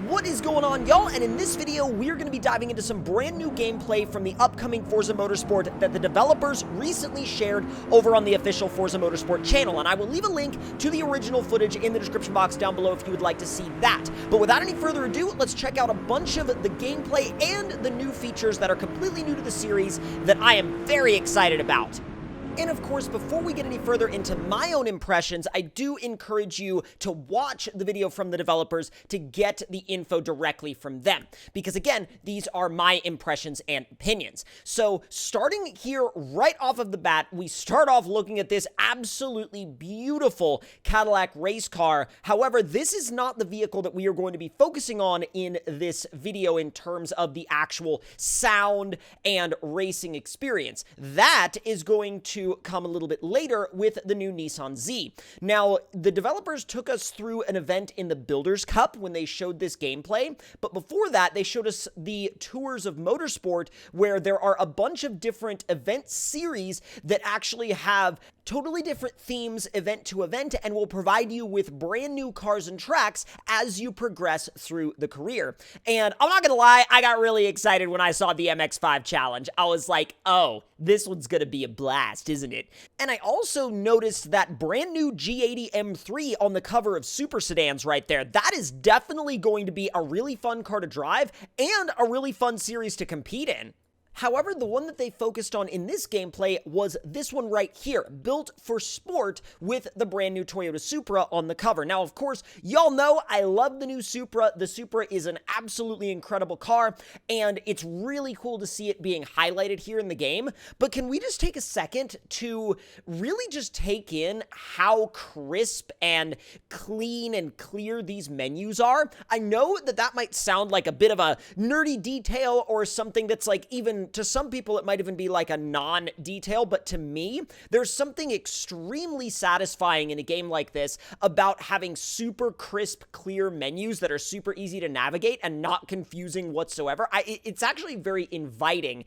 What is going on, y'all? And in this video, we're going to be diving into some brand new gameplay from the upcoming Forza Motorsport that the developers recently shared over on the official Forza Motorsport channel. And I will leave a link to the original footage in the description box down below if you would like to see that. But without any further ado, let's check out a bunch of the gameplay and the new features that are completely new to the series that I am very excited about. And of course, before we get any further into my own impressions, I do encourage you to watch the video from the developers to get the info directly from them. Because again, these are my impressions and opinions. So starting here right off of the bat, we start off looking at this absolutely beautiful Cadillac race car. However, this is not the vehicle that we are going to be focusing on in this video in terms of the actual sound and racing experience. That is going to come a little bit later with the new Nissan Z. Now, the developers took us through an event in the Builders Cup when they showed this gameplay, but before that, they showed us the Tours of Motorsport, where there are a bunch of different event series that actually have totally different themes event to event and will provide you with brand new cars and tracks as you progress through the career. And I'm not gonna lie, I got really excited when I saw the MX-5 challenge. I was like, oh, this one's gonna be a blast, isn't it? And I also noticed that brand new G80 M3 on the cover of Super Sedans right there. That is definitely going to be a really fun car to drive and a really fun series to compete in. However, the one that they focused on in this gameplay was this one right here, built for sport with the brand new Toyota Supra on the cover. Now, of course, y'all know I love the new Supra. The Supra is an absolutely incredible car, and it's really cool to see it being highlighted here in the game. But can we just take a second to really just take in how crisp and clean and clear these menus are? I know that that might sound like a bit of a nerdy detail or something that's like even to some people, it might even be like a non-detail, but to me, there's something extremely satisfying in a game like this about having super crisp, clear menus that are super easy to navigate and not confusing whatsoever. It's actually very inviting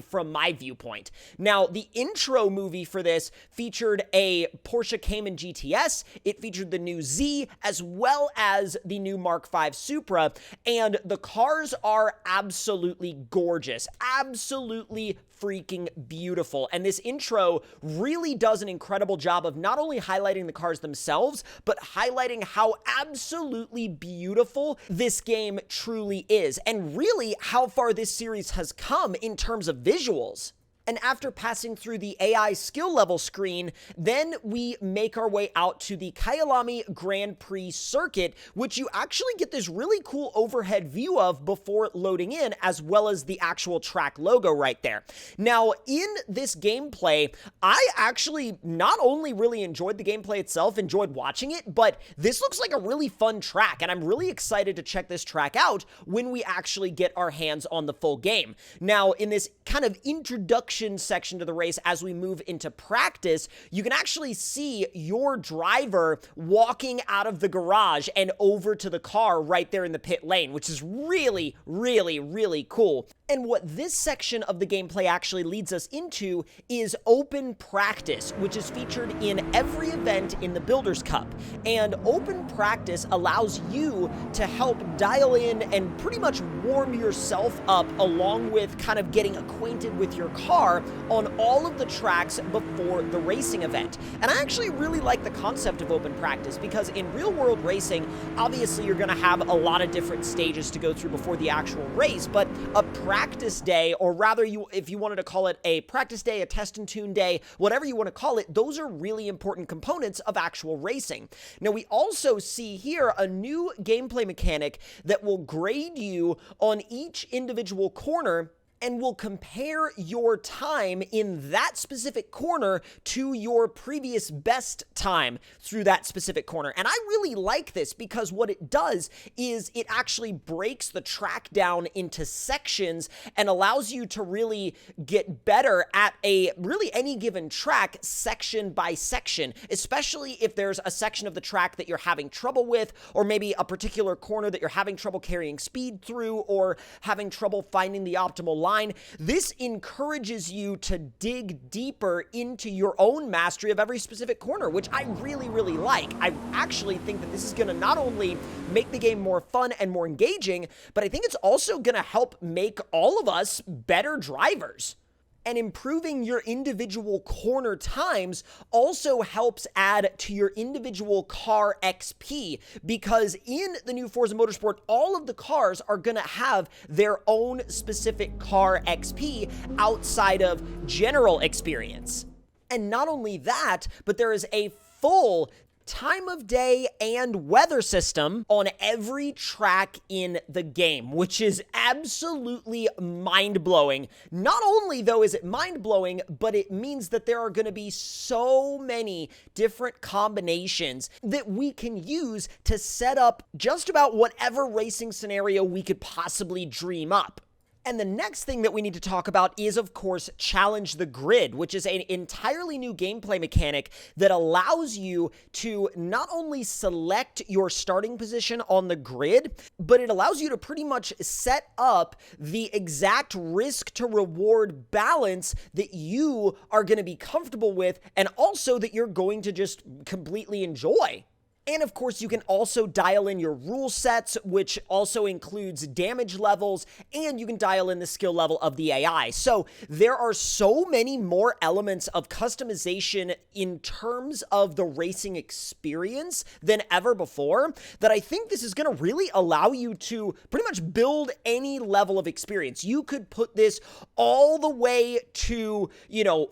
from my viewpoint. Now, the intro movie for this featured a Porsche Cayman GTS. It featured the new Z as well as the new Mark V Supra, and the cars are absolutely gorgeous. Absolutely freaking beautiful. And this intro really does an incredible job of not only highlighting the cars themselves, but highlighting how absolutely beautiful this game truly is, and really how far this series has come in terms of visuals. And after passing through the AI skill level screen, then we make our way out to the Kyalami Grand Prix circuit, which you actually get this really cool overhead view of before loading in, as well as the actual track logo right there. Now, in this gameplay, I actually not only really enjoyed the gameplay itself, enjoyed watching it, but this looks like a really fun track, and I'm really excited to check this track out when we actually get our hands on the full game. Now, in this kind of introduction section to the race, as we move into practice, you can actually see your driver walking out of the garage and over to the car right there in the pit lane, which is really, really, really cool. And what this section of the gameplay actually leads us into is open practice, which is featured in every event in the Builders Cup. And open practice allows you to help dial in and pretty much warm yourself up along with kind of getting acquainted with your car on all of the tracks before the racing event. And I actually really like the concept of open practice because in real world racing, obviously you're going to have a lot of different stages to go through before the actual race, but a practice day, or rather if you wanted to call it a practice day, a test and tune day, whatever you want to call it, those are really important components of actual racing. Now, we also see here a new gameplay mechanic that will grade you on each individual corner and will compare your time in that specific corner to your previous best time through that specific corner. And I really like this because what it does is it actually breaks the track down into sections and allows you to really get better at really any given track section by section, especially if there's a section of the track that you're having trouble with, or maybe a particular corner that you're having trouble carrying speed through, or having trouble finding the optimal line. This encourages you to dig deeper into your own mastery of every specific corner, which I really, really like. I actually think that this is going to not only make the game more fun and more engaging, but I think it's also going to help make all of us better drivers. And improving your individual corner times also helps add to your individual car XP, because in the new Forza Motorsport, all of the cars are going to have their own specific car XP outside of general experience. And not only that, but there is a full time of day and weather system on every track in the game, which is absolutely mind-blowing. Not only, though, is it mind-blowing, but it means that there are going to be so many different combinations that we can use to set up just about whatever racing scenario we could possibly dream up. And the next thing that we need to talk about is, of course, Challenge the Grid, which is an entirely new gameplay mechanic that allows you to not only select your starting position on the grid, but it allows you to pretty much set up the exact risk to reward balance that you are going to be comfortable with, and also that you're going to just completely enjoy. And of course, you can also dial in your rule sets, which also includes damage levels, and you can dial in the skill level of the AI. So there are so many more elements of customization in terms of the racing experience than ever before that I think this is going to really allow you to pretty much build any level of experience. You could put this all the way to,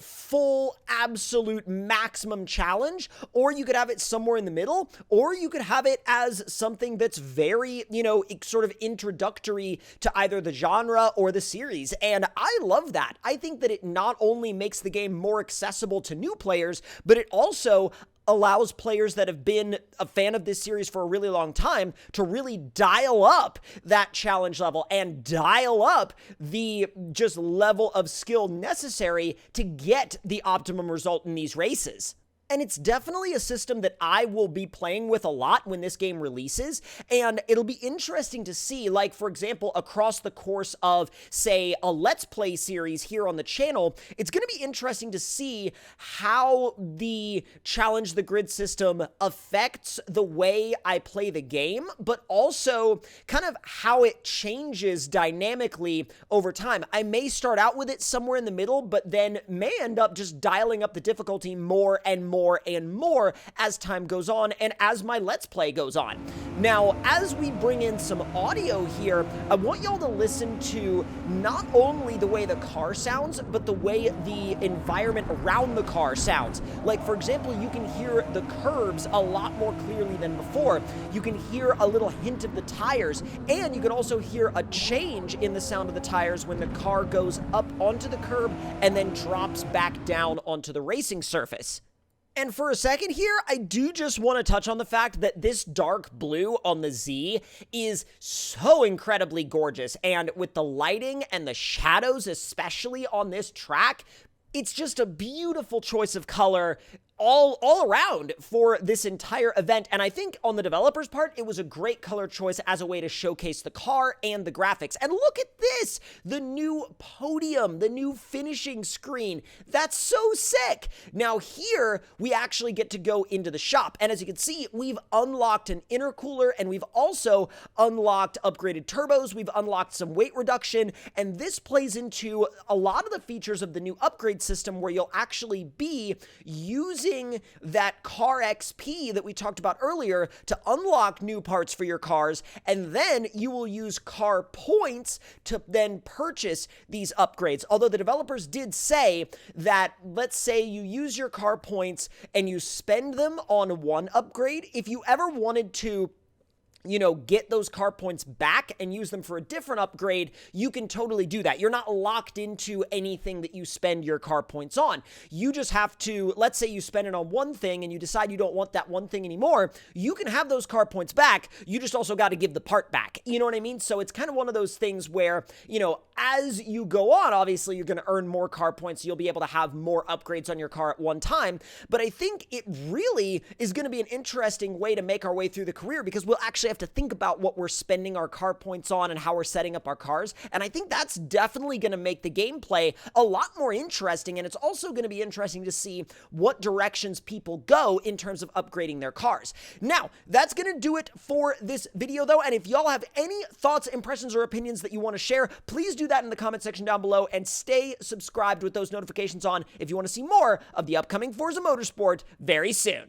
full, absolute maximum challenge, or you could have it somewhere in the middle, or you could have it as something that's very, sort of introductory to either the genre or the series. And I love that. I think that it not only makes the game more accessible to new players, but it also allows players that have been a fan of this series for a really long time to really dial up that challenge level and dial up the just level of skill necessary to get the optimum result in these races. And it's definitely a system that I will be playing with a lot when this game releases, and it'll be interesting to see, like, for example, across the course of, say, a Let's Play series here on the channel, it's going to be interesting to see how the Challenge the Grid system affects the way I play the game, but also kind of how it changes dynamically over time. I may start out with it somewhere in the middle, but then may end up just dialing up the difficulty more and more and more as time goes on and as my Let's Play goes on. Now, as we bring in some audio here, I want y'all to listen to not only the way the car sounds, but the way the environment around the car sounds. Like, for example, you can hear the curbs a lot more clearly than before. You can hear a little hint of the tires, and you can also hear a change in the sound of the tires when the car goes up onto the curb and then drops back down onto the racing surface. And for a second here, I do just want to touch on the fact that this dark blue on the Z is so incredibly gorgeous. And with the lighting and the shadows, especially on this track, it's just a beautiful choice of color all around for this entire event. And I think on the developer's part, it was a great color choice as a way to showcase the car and the graphics. And look at this, the new podium, the new finishing screen. That's so sick. Now here, we actually get to go into the shop. And as you can see, we've unlocked an intercooler, and we've also unlocked upgraded turbos. We've unlocked some weight reduction. And this plays into a lot of the features of the new upgrade system, where you'll actually be using that car XP that we talked about earlier to unlock new parts for your cars, and then you will use car points to then purchase these upgrades. Although the developers did say that, let's say you use your car points and you spend them on one upgrade, if you ever wanted to get those car points back and use them for a different upgrade, you can totally do that. You're not locked into anything that you spend your car points on. You just have to, let's say you spend it on one thing and you decide you don't want that one thing anymore, you can have those car points back. You just also got to give the part back. You know what I mean? So it's kind of one of those things where, as you go on, obviously you're going to earn more car points. So you'll be able to have more upgrades on your car at one time. But I think it really is going to be an interesting way to make our way through the career, because we'll actually have have to think about what we're spending our car points on and how we're setting up our cars. And I think that's definitely going to make the gameplay a lot more interesting. And it's also going to be interesting to see what directions people go in terms of upgrading their cars. Now, that's going to do it for this video, though. And if y'all have any thoughts, impressions, or opinions that you want to share, please do that in the comment section down below, and stay subscribed with those notifications on if you want to see more of the upcoming Forza Motorsport very soon.